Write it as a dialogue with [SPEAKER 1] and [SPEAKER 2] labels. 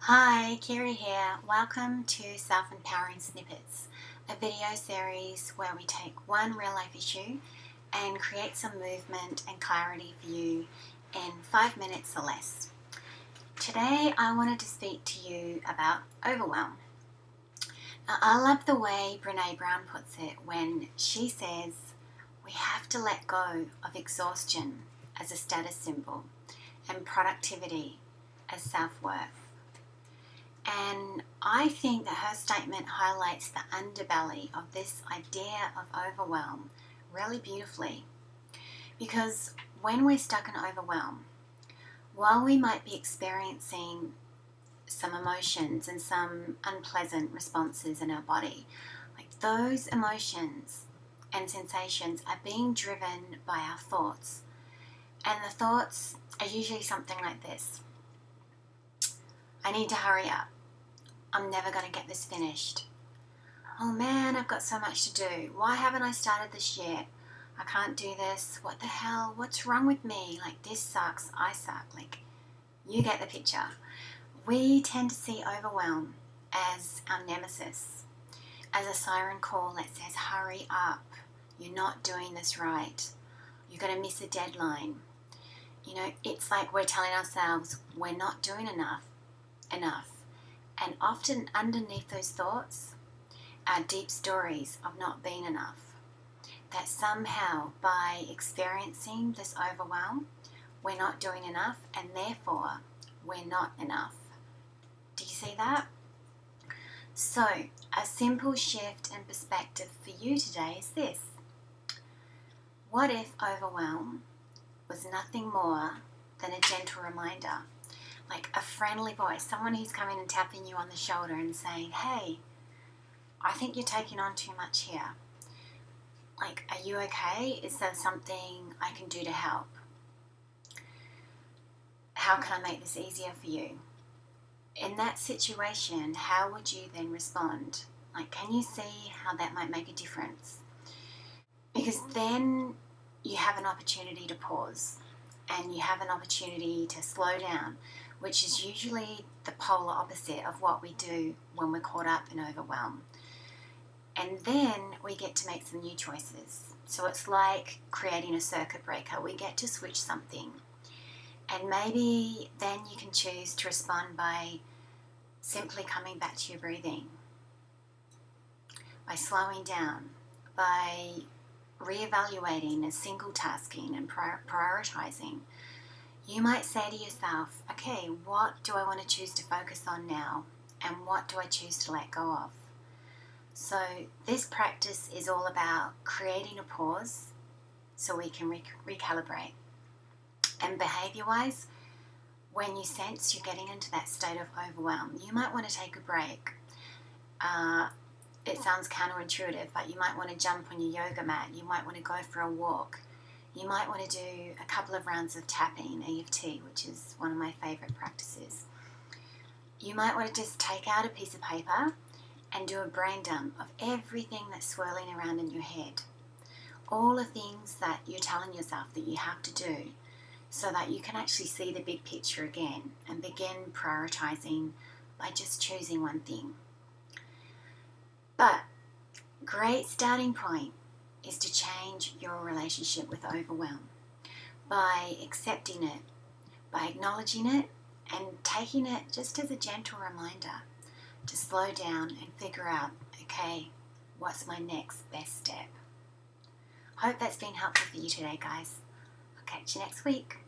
[SPEAKER 1] Hi, Kirri here. Welcome to Self Empowering Snippets, a video series where we take one real life issue and create some movement and clarity for you in 5 minutes or less. Today, I wanted to speak to you about overwhelm. Now, I love the way Brene Brown puts it when she says we have to let go of exhaustion as a status symbol and productivity as self-worth. And I think that her statement highlights the underbelly of this idea of overwhelm really beautifully. Because when we're stuck in overwhelm, while we might be experiencing some emotions and some unpleasant responses in our body, like those emotions and sensations are being driven by our thoughts. And the thoughts are usually something like this: I need to hurry up. I'm never going to get this finished. Oh man, I've got so much to do. Why haven't I started this yet? I can't do this. What the hell? What's wrong with me? Like, this sucks. I suck. Like, you get the picture. We tend to see overwhelm as our nemesis, as a siren call that says, hurry up. You're not doing this right. You're going to miss a deadline. You know, it's like we're telling ourselves we're not doing enough. And often underneath those thoughts are deep stories of not being enough. That somehow by experiencing this overwhelm, we're not doing enough and therefore we're not enough. Do you see that? So, a simple shift in perspective for you today is this. What if overwhelm was nothing more than a gentle reminder? Like a friendly voice, someone who's coming and tapping you on the shoulder and saying, hey, I think you're taking on too much here. Like, are you okay? Is there something I can do to help? How can I make this easier for you? In that situation, how would you then respond? Like, can you see how that might make a difference? Because then you have an opportunity to pause and you have an opportunity to slow down, which is usually the polar opposite of what we do when we're caught up in overwhelm. And then we get to make some new choices. So it's like creating a circuit breaker. We get to switch something. And maybe then you can choose to respond by simply coming back to your breathing, by slowing down, by reevaluating and single tasking and prioritizing. You might say to yourself, okay, what do I want to choose to focus on now? And what do I choose to let go of? So this practice is all about creating a pause so we can recalibrate. And behavior-wise, when you sense you're getting into that state of overwhelm, you might want to take a break. It sounds counterintuitive, but you might want to jump on your yoga mat. You might want to go for a walk. You might want to do a couple of rounds of tapping, EFT, which is one of my favorite practices. You might want to just take out a piece of paper and do a brain dump of everything that's swirling around in your head. All the things that you're telling yourself that you have to do so that you can actually see the big picture again and begin prioritizing by just choosing one thing. But great starting point is to change your relationship with overwhelm by accepting it, by acknowledging it, and taking it just as a gentle reminder to slow down and figure out, okay, what's my next best step? Hope that's been helpful for you today, guys. I'll catch you next week.